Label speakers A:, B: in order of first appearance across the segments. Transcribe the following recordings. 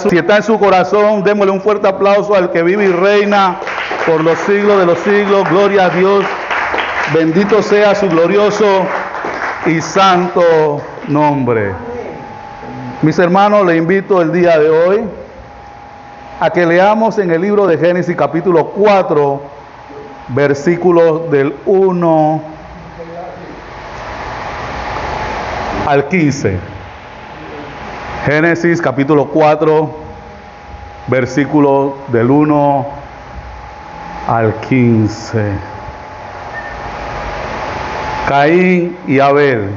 A: Si está en su corazón, démosle un fuerte aplauso al que vive y reina por los siglos de los siglos. Gloria a Dios. Bendito sea su glorioso y santo nombre. Mis hermanos, les invito el día de hoy a que leamos en el libro de Génesis capítulo 4, versículos del 1 al 15. Génesis capítulo 4, versículos del 1 al 15. Caín y Abel.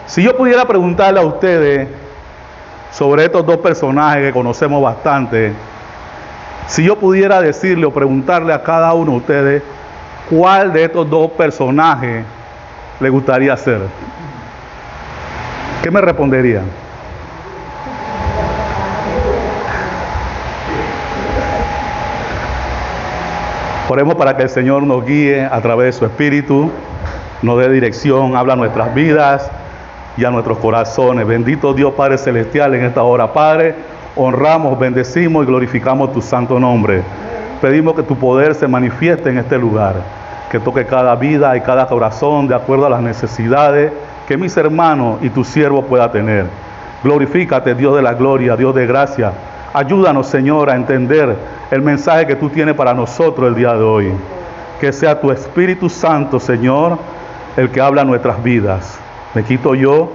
A: Si yo pudiera preguntarle a ustedes sobre estos dos personajes que conocemos bastante, si yo pudiera decirle o preguntarle a cada uno de ustedes cuál de estos dos personajes le gustaría ser, ¿qué me responderían? Oremos para que el Señor nos guíe a través de su Espíritu, nos dé dirección, habla a nuestras vidas y a nuestros corazones. Bendito Dios Padre Celestial, en esta hora, Padre, honramos, bendecimos y glorificamos tu santo nombre. Pedimos que tu poder se manifieste en este lugar, que toque cada vida y cada corazón de acuerdo a las necesidades que mis hermanos y tu siervo pueda tener. Glorifícate, Dios de la gloria, Dios de gracia. Ayúdanos, Señor, a entender el mensaje que tú tienes para nosotros el día de hoy. Que sea tu Espíritu Santo, Señor, el que habla nuestras vidas. Me quito yo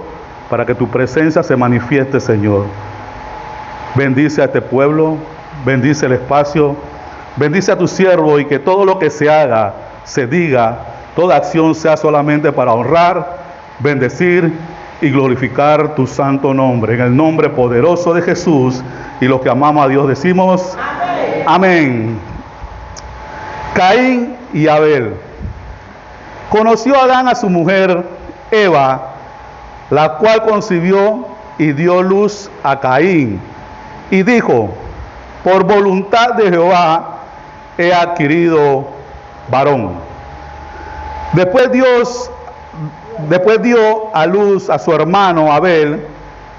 A: para que tu presencia se manifieste, Señor. Bendice a este pueblo, bendice el espacio, bendice a tu siervo y que todo lo que se haga, se diga, toda acción sea solamente para honrar, bendecir y glorificar tu santo nombre. En el nombre poderoso de Jesús y los que amamos a Dios decimos amén. Amén. Caín y Abel. Conoció Adán a su mujer Eva, la cual concibió y dio luz a Caín, y dijo: por voluntad de Jehová he adquirido varón. Después dio a luz a su hermano Abel,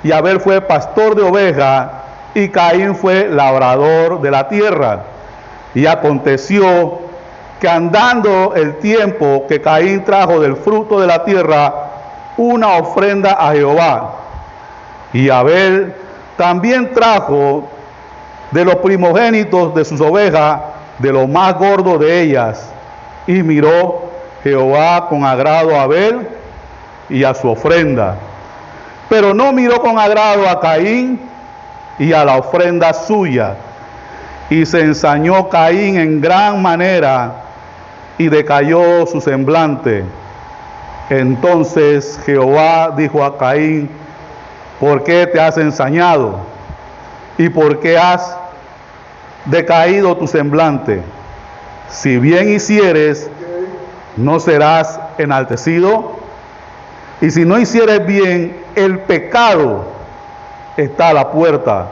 A: y Abel fue pastor de ovejas, y Caín fue labrador de la tierra. Y aconteció que andando el tiempo, que Caín trajo del fruto de la tierra una ofrenda a Jehová, y Abel también trajo de los primogénitos de sus ovejas, de lo más gordo de ellas. Y miró Jehová con agrado a Abel y a su ofrenda, pero no miró con agrado a Caín y a la ofrenda suya. Y se ensañó Caín en gran manera, y decayó su semblante. Entonces Jehová dijo a Caín: ¿por qué te has ensañado? ¿Y por qué has decaído tu semblante? Si bien hicieres, ¿no serás enaltecido? Y si no hicieres bien, el pecado está a la puerta.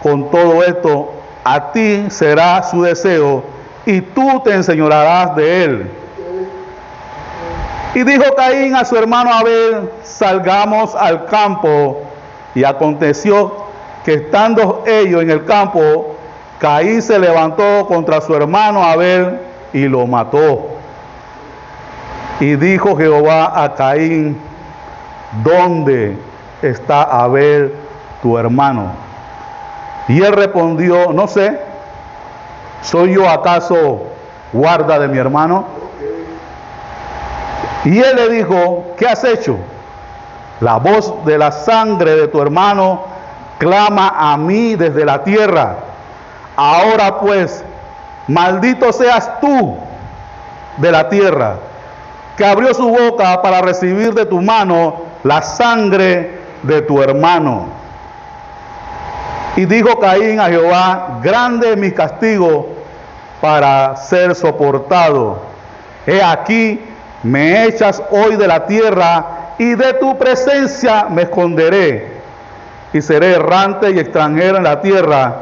A: Con todo esto, a ti será su deseo, y tú te enseñorearás de él. Y dijo Caín a su hermano Abel: salgamos al campo. Y aconteció que estando ellos en el campo, Caín se levantó contra su hermano Abel y lo mató. Y dijo Jehová a Caín: ¿dónde está Abel tu hermano? Y él respondió: no sé, ¿soy yo acaso guarda de mi hermano? Y él le dijo: ¿qué has hecho? La voz de la sangre de tu hermano clama a mí desde la tierra. Ahora pues, maldito seas tú de la tierra, que abrió su boca para recibir de tu mano la sangre de tu hermano. Y dijo Caín a Jehová: grande es mi castigo para ser soportado. He aquí, me echas hoy de la tierra, y de tu presencia me esconderé, y seré errante y extranjero en la tierra,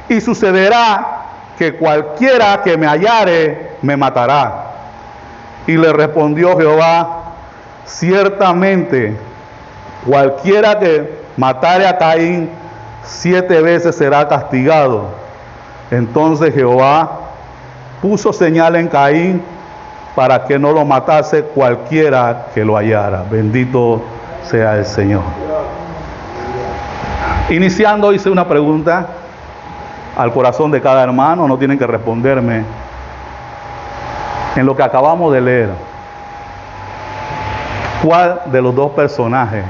A: y sucederá que cualquiera que me hallare me matará. Y le respondió Jehová: ciertamente cualquiera que matare a Caín 7 veces será castigado. Entonces Jehová puso señal en Caín para que no lo matase cualquiera que lo hallara. Bendito sea el Señor. Iniciando hice una pregunta al corazón de cada hermano, no tienen que responderme. En lo que acabamos de leer, ¿cuál de los dos personajes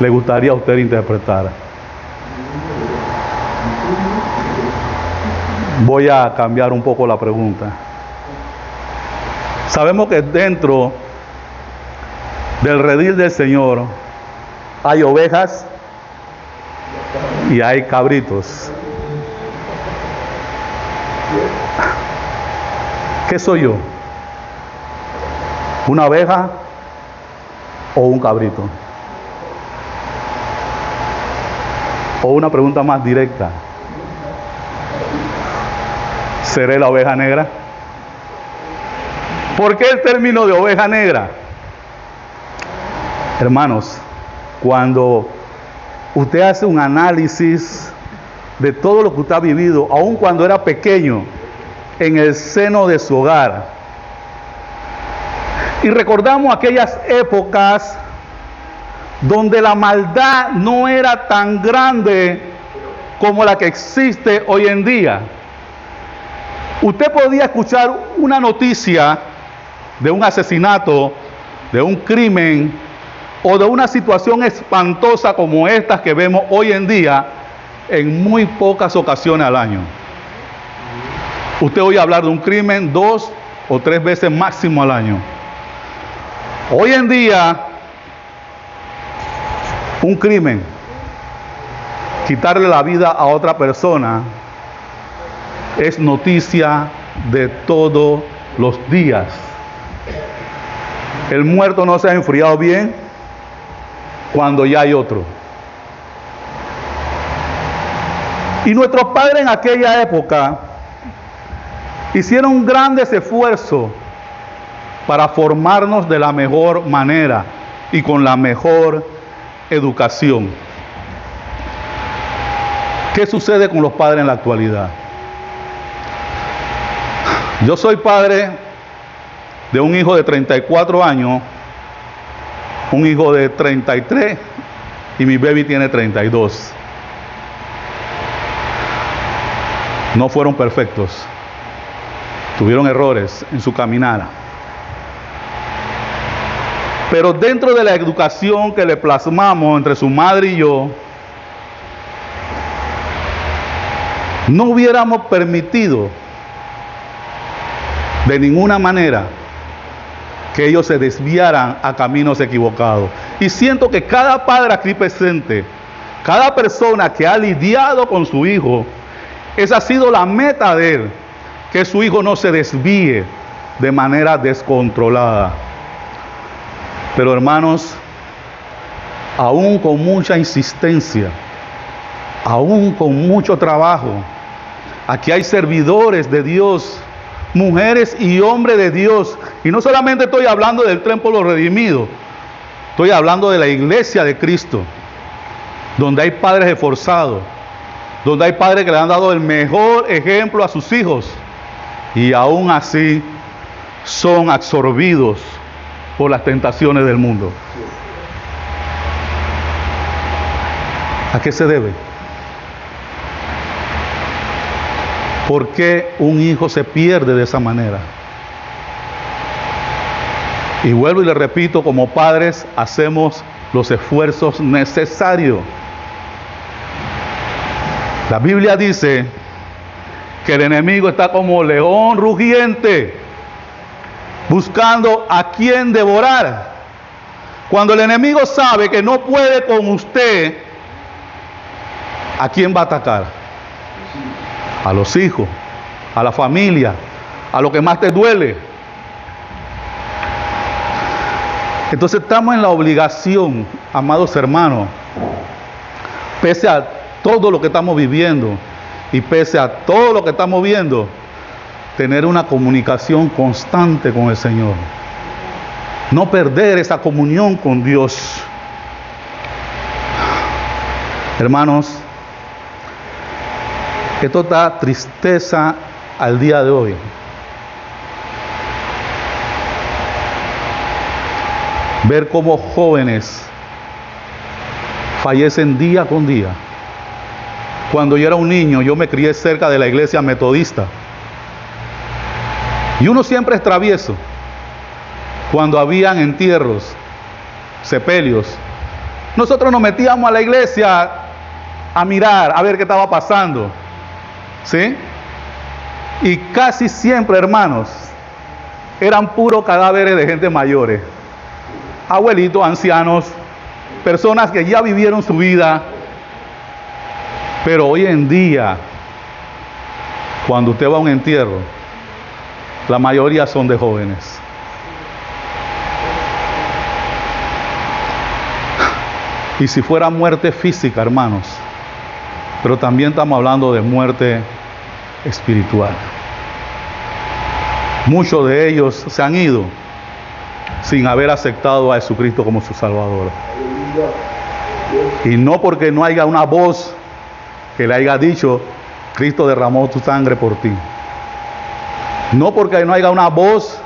A: le gustaría a usted interpretar? Voy a cambiar un poco la pregunta. Sabemos que dentro del redil del Señor hay ovejas y hay cabritos. ¿Qué soy yo? ¿Una oveja o un cabrito? O una pregunta más directa. ¿Seré la oveja negra? ¿Por qué el término de oveja negra? Hermanos, cuando usted hace un análisis de todo lo que usted ha vivido, aun cuando era pequeño, en el seno de su hogar, y recordamos aquellas épocas donde la maldad no era tan grande como la que existe hoy en día. Usted podía escuchar una noticia de un asesinato, de un crimen o de una situación espantosa como estas que vemos hoy en día en muy pocas ocasiones al año. Usted oye hablar de un crimen 2 o 3 veces máximo al año. Hoy en día, un crimen, quitarle la vida a otra persona, es noticia de todos los días. El muerto no se ha enfriado bien cuando ya hay otro. Y nuestros padres en aquella época hicieron grandes esfuerzos para formarnos de la mejor manera y con la mejor educación. ¿Qué sucede con los padres en la actualidad? Yo soy padre de un hijo de 34 años, un hijo de 33 y mi baby tiene 32. No fueron perfectos, tuvieron errores en su caminar. Pero dentro de la educación que le plasmamos entre su madre y yo, no hubiéramos permitido de ninguna manera que ellos se desviaran a caminos equivocados. Y siento que cada padre aquí presente, cada persona que ha lidiado con su hijo, esa ha sido la meta de él, que su hijo no se desvíe de manera descontrolada. Pero hermanos, aún con mucha insistencia, aún con mucho trabajo, aquí hay servidores de Dios, mujeres y hombres de Dios, y no solamente estoy hablando del templo de los redimidos, estoy hablando de la iglesia de Cristo, donde hay padres esforzados, donde hay padres que le han dado el mejor ejemplo a sus hijos, y aún así son absorbidos por las tentaciones del mundo. ¿A qué se debe? ¿Por qué un hijo se pierde de esa manera? Y vuelvo y le repito, como padres hacemos los esfuerzos necesarios. La Biblia dice que el enemigo está como león rugiente, buscando a quien devorar. Cuando el enemigo sabe que no puede con usted, ¿a quién va a atacar? A los hijos, a la familia, a lo que más te duele. Entonces estamos en la obligación, amados hermanos, pese a todo lo que estamos viviendo y pese a todo lo que estamos viendo, tener una comunicación constante con el Señor. No perder esa comunión con Dios. Hermanos, esto da tristeza al día de hoy. Ver cómo jóvenes fallecen día con día. Cuando yo era un niño, yo me crié cerca de la iglesia metodista. Y uno siempre es travieso. Cuando habían entierros, sepelios, nosotros nos metíamos a la iglesia a mirar, a ver qué estaba pasando. ¿Sí? Y casi siempre, hermanos, eran puros cadáveres de gente mayores. Abuelitos, ancianos, personas que ya vivieron su vida. Pero hoy en día, cuando usted va a un entierro, la mayoría son de jóvenes. Y si fuera muerte física, hermanos, pero también estamos hablando de muerte espiritual. Muchos de ellos se han ido sin haber aceptado a Jesucristo como su Salvador. Y no porque no haya una voz que le haya dicho, Cristo derramó su sangre por ti. No porque no haya una voz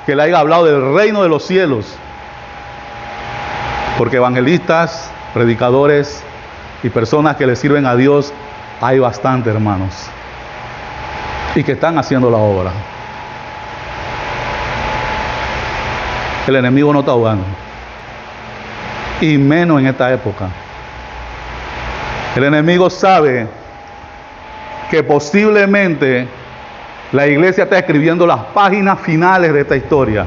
A: que le haya hablado del reino de los cielos. Porque evangelistas, predicadores y personas que le sirven a Dios hay bastante, hermanos. Y que están haciendo la obra. El enemigo no está jugando. Y menos en esta época. El enemigo sabe que posiblemente la iglesia está escribiendo las páginas finales de esta historia.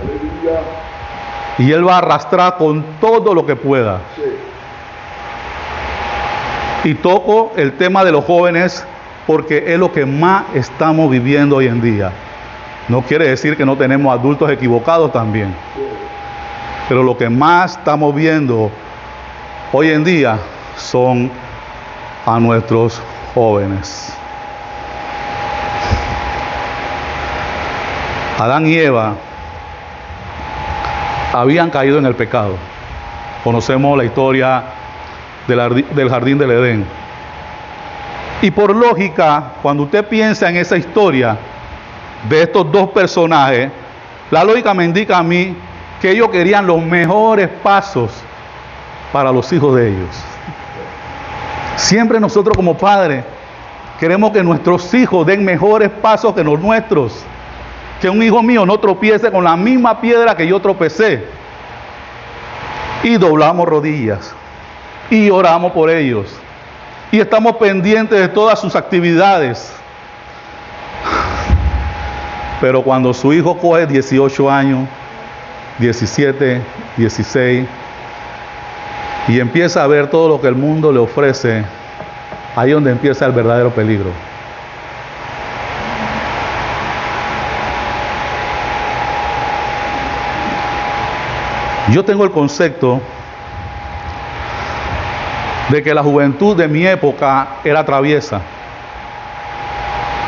A: Y él va a arrastrar con todo lo que pueda. Y toco el tema de los jóvenes porque es lo que más estamos viviendo hoy en día. No quiere decir que no tenemos adultos equivocados también. Pero lo que más estamos viendo hoy en día son a nuestros jóvenes. Adán y Eva habían caído en el pecado. Conocemos la historia del jardín del Edén. Y por lógica, cuando usted piensa en esa historia de estos dos personajes, la lógica me indica a mí que ellos querían los mejores pasos para los hijos de ellos. Siempre nosotros como padres queremos que nuestros hijos den mejores pasos que los nuestros. Que un hijo mío no tropiece con la misma piedra que yo tropecé. Y doblamos rodillas. Y oramos por ellos. Y estamos pendientes de todas sus actividades. Pero cuando su hijo coge 18 años, 17, 16, y empieza a ver todo lo que el mundo le ofrece, ahí es donde empieza el verdadero peligro. Yo tengo el concepto de que la juventud de mi época era traviesa,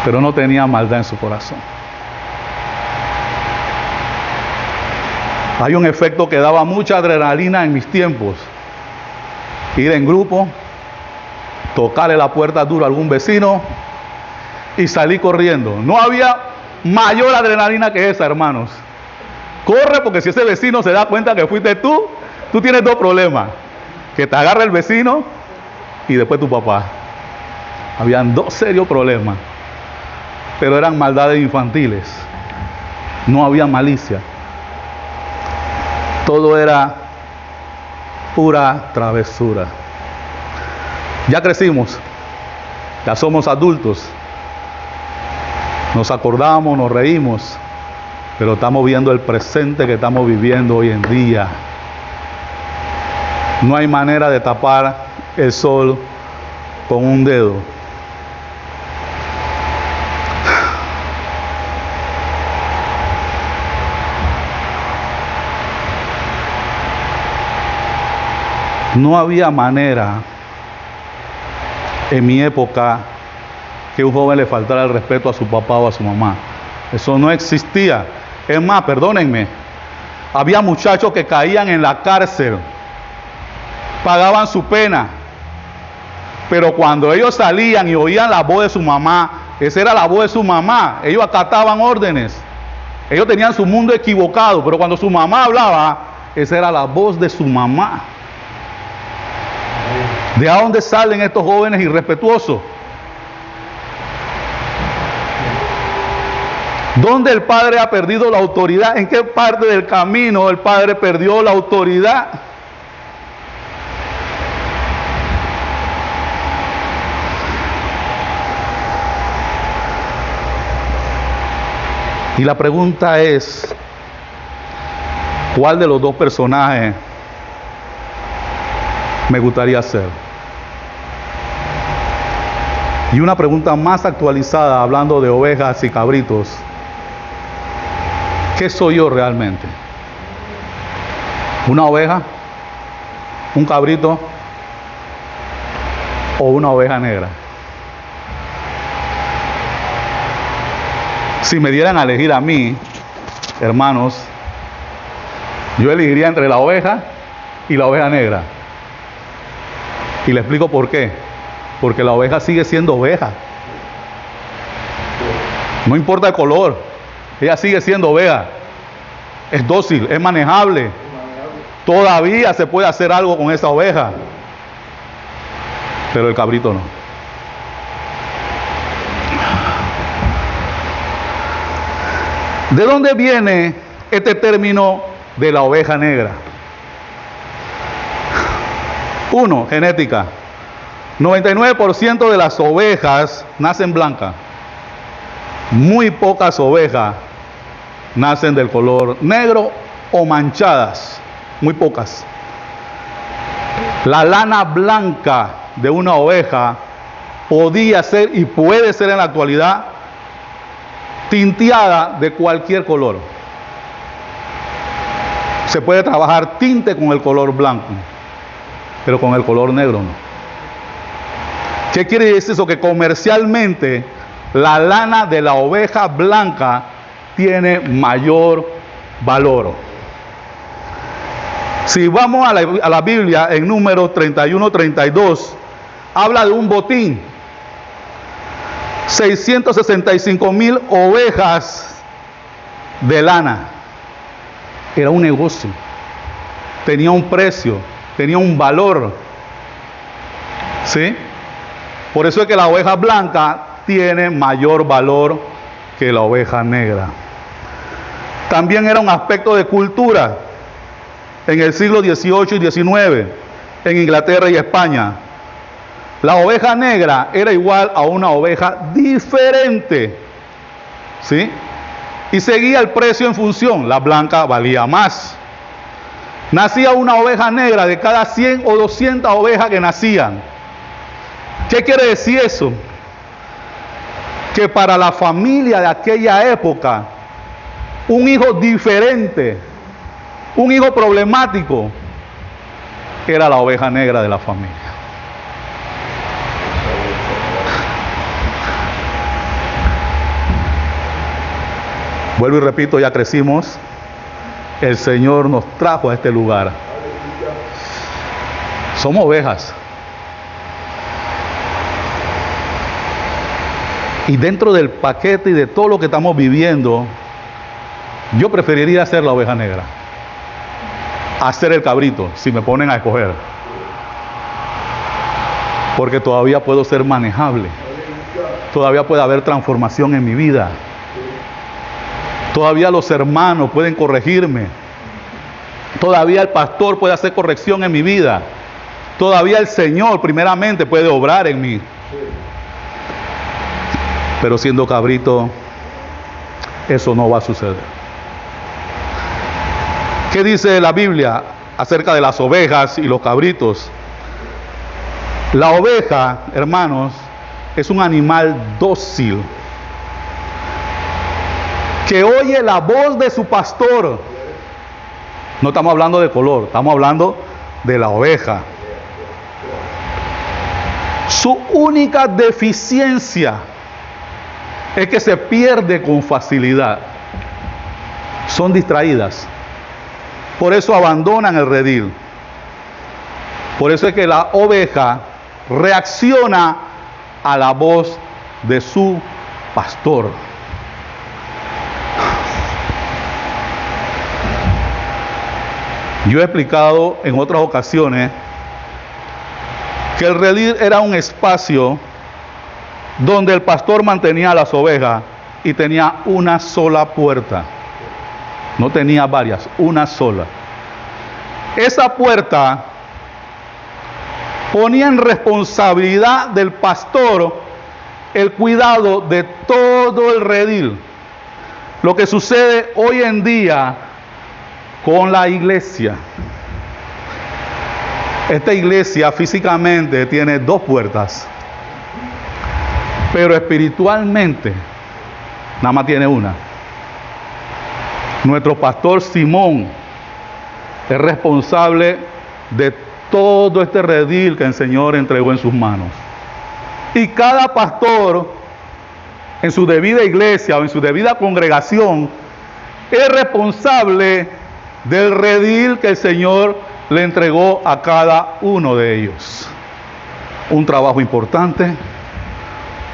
A: pero no tenía maldad en su corazón. Hay un efecto que daba mucha adrenalina en mis tiempos. Ir en grupo, tocarle la puerta duro a algún vecino y salir corriendo. No había mayor adrenalina que esa, hermanos. Corre, porque si ese vecino se da cuenta que fuiste tú tienes dos problemas. Que te agarre el vecino y después tu papá. Habían dos serios problemas. Pero eran maldades infantiles. No había malicia. Todo era pura travesura. Ya crecimos. Ya somos adultos. Nos acordamos, nos reímos. Pero estamos viendo el presente que estamos viviendo hoy en día. No hay manera de tapar el sol con un dedo. No había manera en mi época que un joven le faltara el respeto a su papá o a su mamá. Eso no existía. Es más, perdónenme, había muchachos que caían en la cárcel, pagaban su pena, Pero cuando ellos salían y oían la voz de su mamá, esa era la voz de su mamá. Ellos acataban órdenes. Ellos tenían su mundo equivocado, pero cuando su mamá hablaba, esa era la voz de su mamá. ¿De dónde salen estos jóvenes irrespetuosos? ¿Dónde el padre ha perdido la autoridad? ¿En qué parte del camino el padre perdió la autoridad? Y la pregunta es, ¿cuál de los dos personajes me gustaría ser? Y una pregunta más actualizada, hablando de ovejas y cabritos, ¿qué soy yo realmente? ¿Una oveja? ¿Un cabrito? ¿O una oveja negra? Si me dieran a elegir a mí, hermanos, yo elegiría entre la oveja y la oveja negra. Y le explico por qué. Porque la oveja sigue siendo oveja. No importa el color, ella sigue siendo oveja. Es dócil, es manejable. Todavía se puede hacer algo con esa oveja. Pero el cabrito no. ¿De dónde viene este término de la oveja negra? 1. Genética. 99% de las ovejas nacen blancas. Muy pocas ovejas nacen del color negro o manchadas. Muy pocas. La lana blanca de una oveja podía ser y puede ser en la actualidad tinteada de cualquier color. Se puede trabajar tinte con el color blanco, pero con el color negro no. ¿Qué quiere decir eso? Que comercialmente la lana de la oveja blanca tiene mayor valor. Si vamos a la Biblia, en Números 31-32, habla de un botín. 665,000 ovejas de lana. Era un negocio. Tenía un precio, tenía un valor. ¿Sí? Por eso es que la oveja blanca tiene mayor valor que la oveja negra. También era un aspecto de cultura. En el siglo XVIII y XIX, en Inglaterra y España, la oveja negra era igual a una oveja diferente, ¿sí? Y seguía el precio en función. La blanca valía más. Nacía una oveja negra de cada 100 o 200 ovejas que nacían. ¿Qué quiere decir eso? Que para la familia de aquella época, un hijo diferente, un hijo problemático, era la oveja negra de la familia. Vuelvo y repito, ya crecimos. El Señor nos trajo a este lugar. Somos ovejas. Y dentro del paquete y de todo lo que estamos viviendo, yo preferiría ser la oveja negra a ser el cabrito, si me ponen a escoger. Porque todavía puedo ser manejable. Todavía puede haber transformación en mi vida. Todavía los hermanos pueden corregirme. Todavía el pastor puede hacer corrección en mi vida. Todavía el Señor primeramente puede obrar en mí. Pero siendo cabrito, eso no va a suceder. ¿Qué dice la Biblia acerca de las ovejas y los cabritos? La oveja, hermanos, es un animal dócil, que oye la voz de su pastor. No estamos hablando de color, estamos hablando de la oveja. Su única deficiencia es que se pierde con facilidad. Son distraídas. Por eso abandonan el redil. Por eso es que la oveja reacciona a la voz de su pastor. Yo he explicado en otras ocasiones que el redil era un espacio donde el pastor mantenía las ovejas y tenía una sola puerta. No tenía varias, una sola. Esa puerta ponía en responsabilidad del pastor el cuidado de todo el redil. Lo que sucede hoy en día con la iglesia. Esta iglesia físicamente tiene 2 puertas, pero espiritualmente nada más tiene una. Nuestro pastor Simón es responsable de todo este redil que el Señor entregó en sus manos. Y cada pastor en su debida iglesia o en su debida congregación es responsable del redil que el Señor le entregó a cada uno de ellos. Un trabajo importante,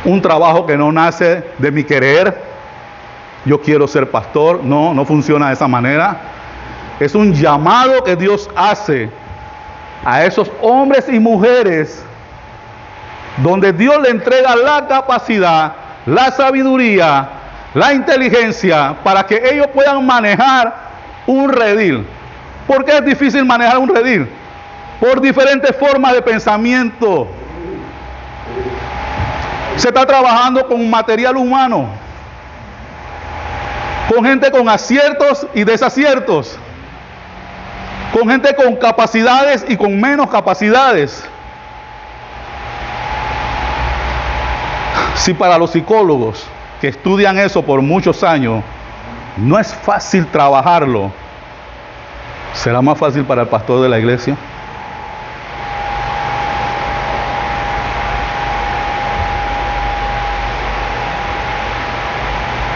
A: un trabajo que no nace de mi querer. Yo quiero ser pastor. No, no funciona de esa manera. Es un llamado que Dios hace a esos hombres y mujeres donde Dios le entrega la capacidad, la sabiduría, la inteligencia para que ellos puedan manejar un redil. ¿Por qué es difícil manejar un redil? Por diferentes formas de pensamiento. Se está trabajando con material humano, con gente con aciertos y desaciertos, con gente con capacidades y con menos capacidades. Si para los psicólogos que estudian eso por muchos años no es fácil trabajarlo, ¿será más fácil para el pastor de la iglesia?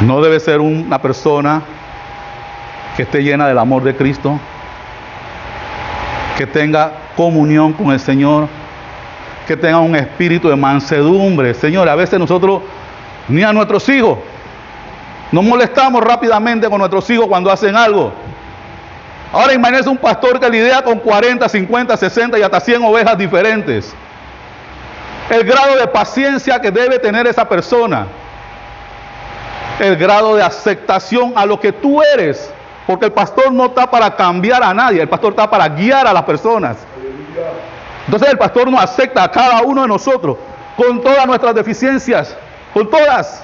A: No debe ser una persona que esté llena del amor de Cristo, que tenga comunión con el Señor, que tenga un espíritu de mansedumbre. Señor, a veces nosotros ni a nuestros hijos nos molestamos rápidamente con nuestros hijos cuando hacen algo. Ahora imagínense un pastor que lidia con 40, 50, 60 y hasta 100 ovejas diferentes. El grado de paciencia que debe tener esa persona. El grado de aceptación a lo que tú eres. Porque el pastor no está para cambiar a nadie. El pastor está para guiar a las personas. Entonces el pastor nos acepta a cada uno de nosotros con todas nuestras deficiencias, con todas.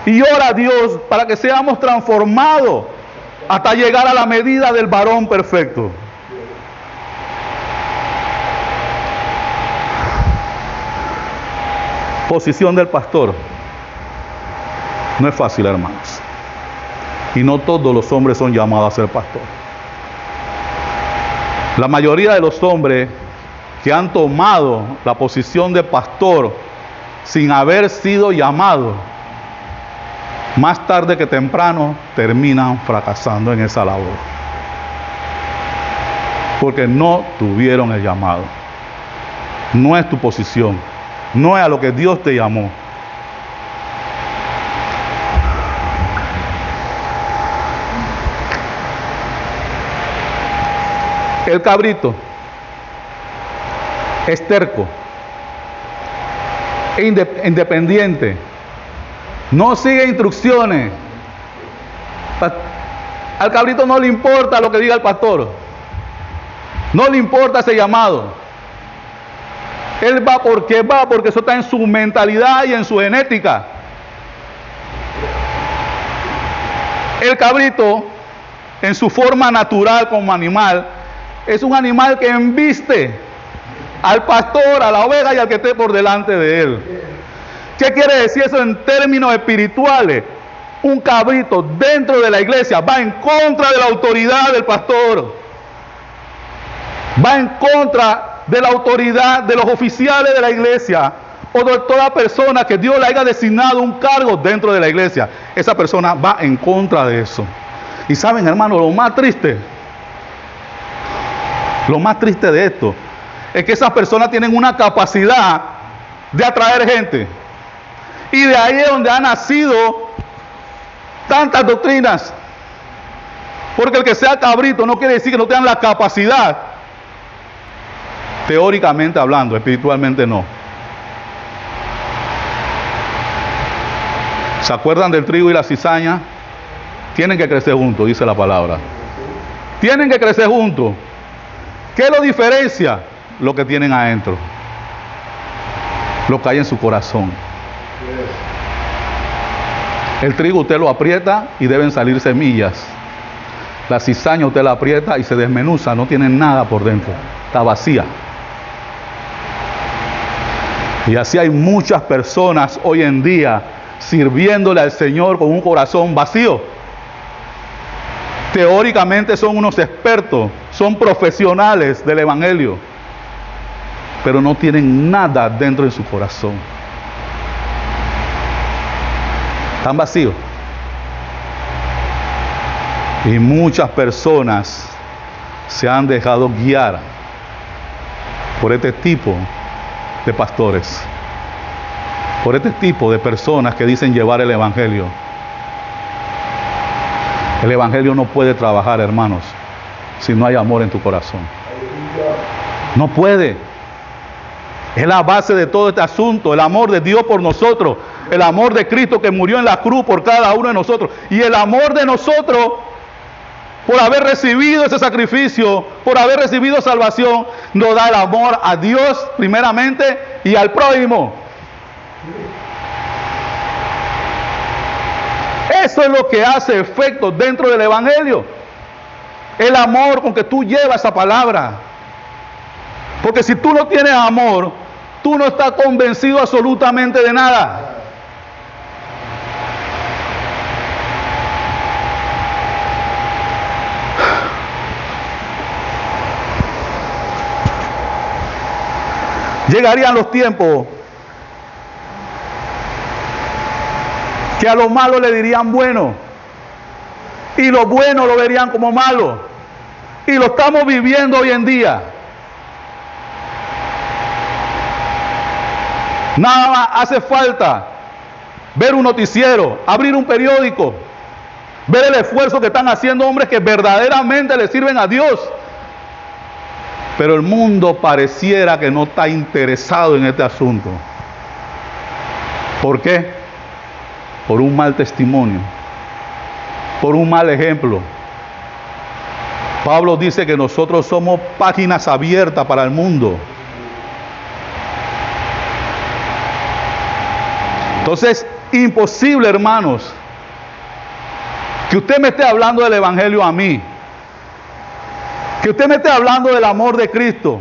A: Y ora a Dios para que seamos transformados hasta llegar a la medida del varón perfecto. Posición del pastor. No es fácil, hermanos. Y no todos los hombres son llamados a ser pastor. La mayoría de los hombres que han tomado la posición de pastor sin haber sido llamados, más tarde que temprano terminan fracasando en esa labor. Porque no tuvieron el llamado. No es tu posición. No es a lo que Dios te llamó. El cabrito es terco, es independiente, no sigue instrucciones. Al cabrito no le importa lo que diga el pastor, no le importa ese llamado. Él va, porque eso está en su mentalidad y en su genética. El cabrito, en su forma natural como animal, es un animal que embiste al pastor, a la oveja y al que esté por delante de él. ¿Qué quiere decir eso en términos espirituales? Un cabrito dentro de la iglesia va en contra de la autoridad del pastor. Va en contra de la autoridad de los oficiales de la iglesia o de toda persona que Dios le haya designado un cargo dentro de la iglesia. Esa persona va en contra de eso. Y saben, hermano, lo más triste de esto es que esas personas tienen una capacidad de atraer gente. Y de ahí es donde han nacido tantas doctrinas. Porque el que sea cabrito no quiere decir que no tengan la capacidad. Teóricamente hablando, espiritualmente no. ¿Se acuerdan del trigo y la cizaña? Tienen que crecer juntos, dice la palabra. Tienen que crecer juntos. ¿Qué lo diferencia? Lo que tienen adentro. Lo que hay en su corazón. El trigo usted lo aprieta y deben salir semillas. La cizaña usted la aprieta y se desmenuza, no tiene nada por dentro, está vacía. Y así hay muchas personas hoy en día sirviéndole al Señor con un corazón vacío. Teóricamente son unos expertos, son profesionales del Evangelio, pero no tienen nada dentro de su corazón. Están vacíos. Y muchas personas se han dejado guiar por este tipo de pastores, por este tipo de personas que dicen llevar el Evangelio. El Evangelio no puede trabajar, hermanos, si no hay amor en tu corazón. No puede. Es la base de todo este asunto, el amor de Dios por nosotros, el amor de Cristo que murió en la cruz por cada uno de nosotros, y el amor de nosotros por haber recibido ese sacrificio, por haber recibido salvación, nos da el amor a Dios primeramente y al prójimo. Eso es lo que hace efecto dentro del Evangelio. El amor con que tú llevas esa palabra. Porque si tú no tienes amor, tú no estás convencido absolutamente de nada. Llegarían los tiempos que a lo malo le dirían bueno y lo bueno lo verían como malo, y lo estamos viviendo hoy en día. Nada más hace falta ver un noticiero, abrir un periódico, ver el esfuerzo que están haciendo hombres que verdaderamente le sirven a Dios. Pero el mundo pareciera que no está interesado en este asunto. ¿Por qué? Por un mal testimonio, por un mal ejemplo. Pablo dice que nosotros somos páginas abiertas para el mundo. Entonces, imposible, hermanos, que usted me esté hablando del Evangelio a mí, que usted me esté hablando del amor de Cristo,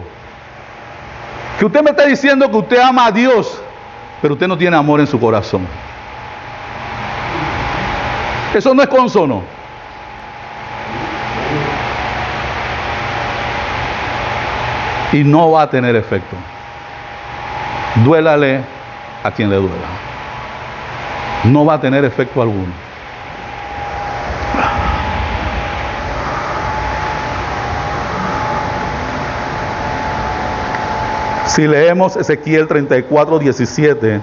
A: que usted me esté diciendo que usted ama a Dios, pero usted no tiene amor en su corazón. Eso no es consono. Y no va a tener efecto. Duélale a quien le duela. No va a tener efecto alguno. Si leemos Ezequiel 34:17,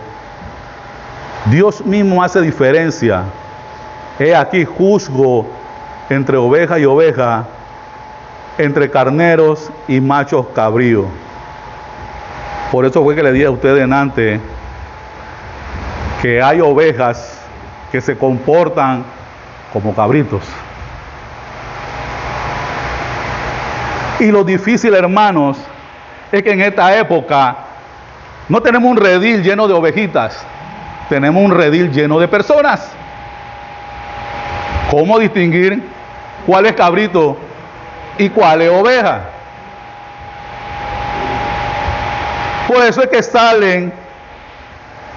A: Dios mismo hace diferencia. He aquí juzgo entre oveja y oveja, entre carneros y machos cabríos. Por eso fue que le dije a ustedes antes que hay ovejas que se comportan como cabritos. Y lo difícil, hermanos, es que en esta época no tenemos un redil lleno de ovejitas, tenemos un redil lleno de personas. ¿Cómo distinguir cuál es cabrito y cuál es oveja? Por eso es que salen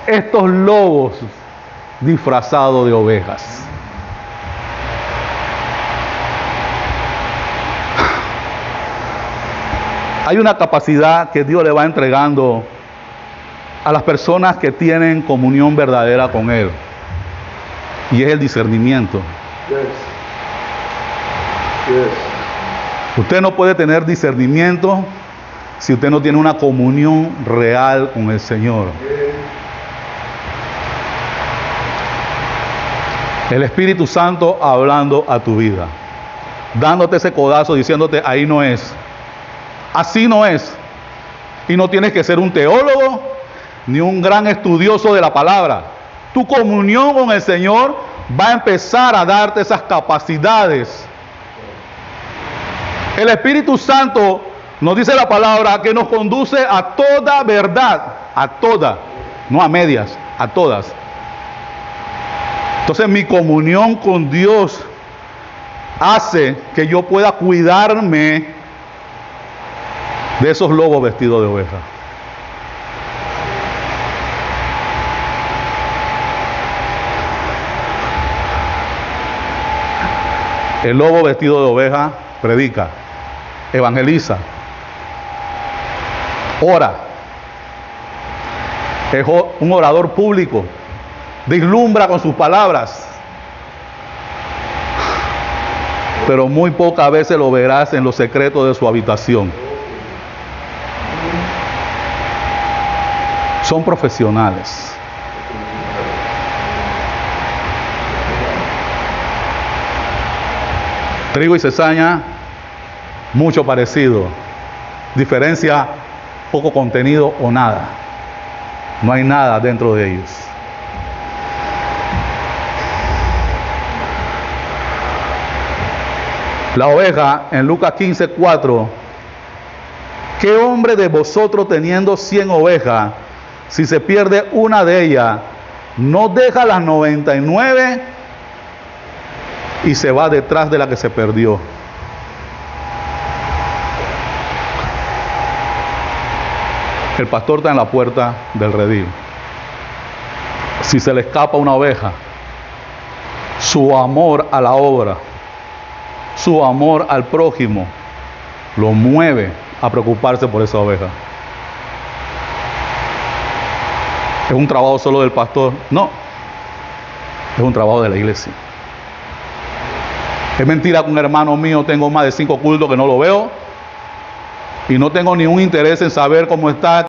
A: estos lobos disfrazados de ovejas. Hay una capacidad que Dios le va entregando a las personas que tienen comunión verdadera con Él, y es el discernimiento. Usted no puede tener discernimiento si usted no tiene una comunión real con el Señor. El Espíritu Santo hablando a tu vida, dándote ese codazo, diciéndote, ahí no es, así no es. Y no tienes que ser un teólogo ni un gran estudioso de la palabra. Tu comunión con el Señor va a empezar a darte esas capacidades. El Espíritu Santo nos dice la palabra que nos conduce a toda verdad, a toda, no a medias, a todas. Entonces mi comunión con Dios hace que yo pueda cuidarme de esos lobos vestidos de oveja. El lobo vestido de oveja predica, evangeliza, ora, es un orador público, deslumbra con sus palabras, pero muy pocas veces lo verás en los secretos de su habitación. Son profesionales. Trigo y cizaña, mucho parecido. Diferencia, poco contenido o nada. No hay nada dentro de ellos. La oveja, en Lucas 15:4, ¿qué hombre de vosotros teniendo 100 ovejas, si se pierde una de ellas, no deja las 99 y se va detrás de la que se perdió? El pastor está en la puerta del redil. Si se le escapa una oveja, su amor a la obra, su amor al prójimo, lo mueve a preocuparse por esa oveja. ¿Es un trabajo solo del pastor? No, es un trabajo de la iglesia. Es mentira que un hermano mío tengo más de 5 cultos que no lo veo y no tengo ningún interés en saber cómo está.